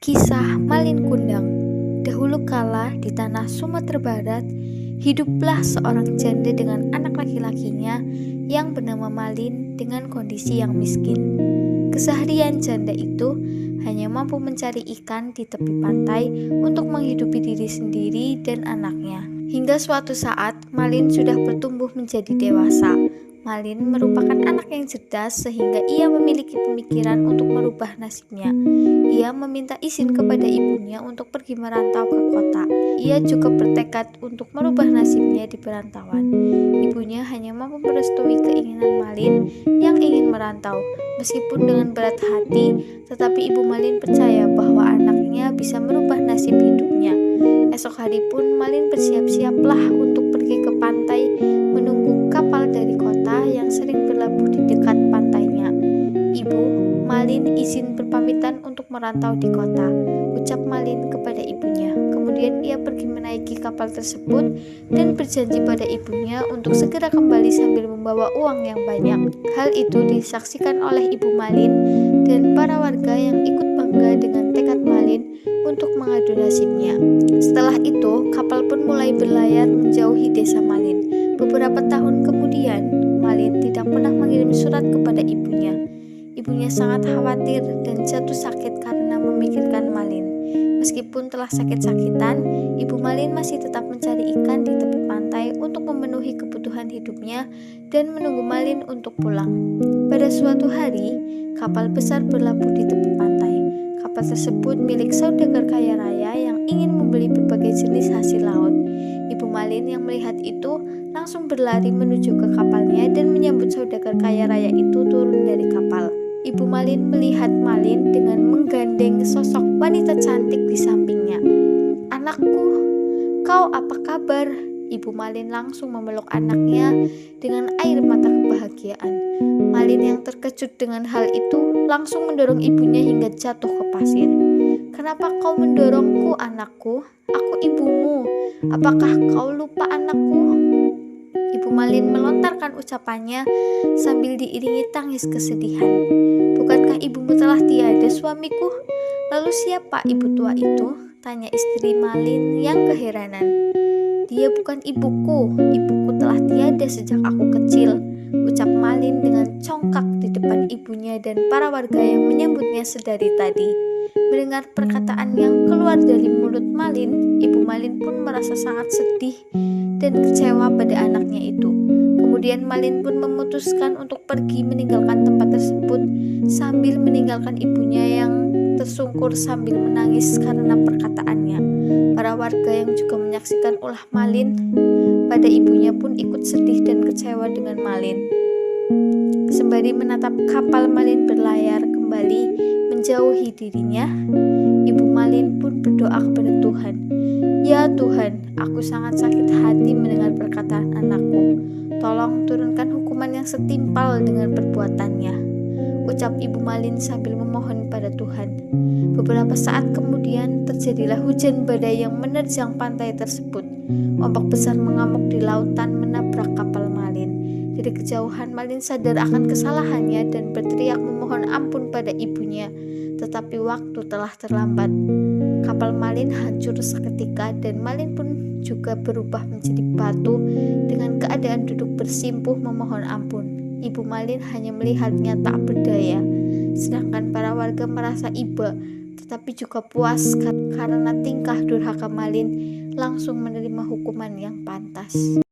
Kisah Malin Kundang. Dahulu kala di tanah Sumatera Barat, hiduplah seorang janda dengan anak laki-lakinya yang bernama Malin dengan kondisi yang miskin. Keseharian janda itu hanya mampu mencari ikan di tepi pantai untuk menghidupi diri sendiri dan anaknya. Hingga suatu saat Malin sudah bertumbuh menjadi dewasa. Malin merupakan anak yang cerdas sehingga ia memiliki pemikiran untuk merubah nasibnya. Ia meminta izin kepada ibunya untuk pergi merantau ke kota. Ia juga bertekad untuk merubah nasibnya di perantauan. Ibunya hanya mampu merestui keinginan Malin yang ingin merantau. Meskipun dengan berat hati, tetapi ibu Malin percaya bahwa anaknya bisa merubah nasib hidupnya. Esok hari pun Malin bersiap-siaplah untuk pergi ke pantai menunggu kapal dari kota yang sering berlabuh di dekat pantainya. Ibu, Malin izin berpamitan untuk merantau di kota, ucap Malin kepada ibunya. Kemudian ia pergi menaiki kapal tersebut dan berjanji pada ibunya untuk segera kembali sambil membawa uang yang banyak. Hal itu disaksikan oleh ibu Malin dan para warga yang ikut bangga dengan tekad Malin untuk mengadu nasibnya. Setelah itu, kapal pun mulai berlayar menjauhi desa Malin. Beberapa tahun kemudian, Malin tidak pernah mengirim surat kepada ibunya. Ibunya sangat khawatir dan jatuh sakit karena memikirkan Malin. Meskipun telah sakit-sakitan, ibu Malin masih tetap mencari ikan di tepi pantai untuk memenuhi kebutuhan hidupnya dan menunggu Malin untuk pulang. Pada suatu hari, kapal besar berlabuh di tepi pantai. Kapal tersebut milik saudagar kaya raya yang ingin membeli berbagai jenis hasil laut. Ibu Malin yang melihat itu langsung berlari menuju ke kapalnya dan menyambut saudagar kaya raya itu turun dari kapal. Ibu Malin melihat Malin dengan menggandeng sosok wanita cantik di sampingnya. "Anakku, kau apa kabar?" Ibu Malin langsung memeluk anaknya dengan air mata kebahagiaan. Malin yang terkejut dengan hal itu langsung mendorong ibunya hingga jatuh ke pasir. "Kenapa kau mendorongku, anakku? Aku ibumu. Apakah kau lupa anakku?" Ibu Malin melontarkan ucapannya sambil diiringi tangis kesedihan. "Bukankah ibumu telah tiada, suamiku? Lalu siapa ibu tua itu?" tanya istri Malin yang keheranan. "Dia bukan ibuku. Ibuku telah tiada sejak aku kecil," ucap Malin dengan congkak di depan ibunya dan para warga yang menyambutnya sedari tadi. Mendengar perkataan yang keluar dari mulut Malin, ibu Malin pun merasa sangat sedih dan kecewa pada anaknya itu. Kemudian Malin pun memutuskan untuk pergi meninggalkan tempat tersebut sambil meninggalkan ibunya yang tersungkur sambil menangis karena perkataannya. Para warga yang juga menyaksikan ulah Malin pada ibunya pun ikut sedih dan kecewa dengan Malin. Sembari menatap kapal Malin berlayar kembali menjauhi dirinya, ibu Malin pun berdoa kepada Tuhan. "Ya Tuhan, aku sangat sakit hati mendengar perkataan anakku. Tolong turunkan hukuman yang setimpal dengan perbuatannya," ucap ibu Malin sambil memohon pada Tuhan. Beberapa saat kemudian terjadilah hujan badai yang menerjang pantai tersebut. Ombak besar mengamuk di lautan menabrak kapal Malin. Dari kejauhan Malin sadar akan kesalahannya dan berteriak memohon ampun pada ibunya, tetapi waktu telah terlambat. Kapal Malin hancur seketika dan Malin pun juga berubah menjadi batu dengan keadaan duduk bersimpuh memohon ampun. Ibu Malin hanya melihatnya tak berdaya, sedangkan para warga merasa iba tetapi juga puas karena tingkah durhaka Malin langsung menerima hukuman yang pantas.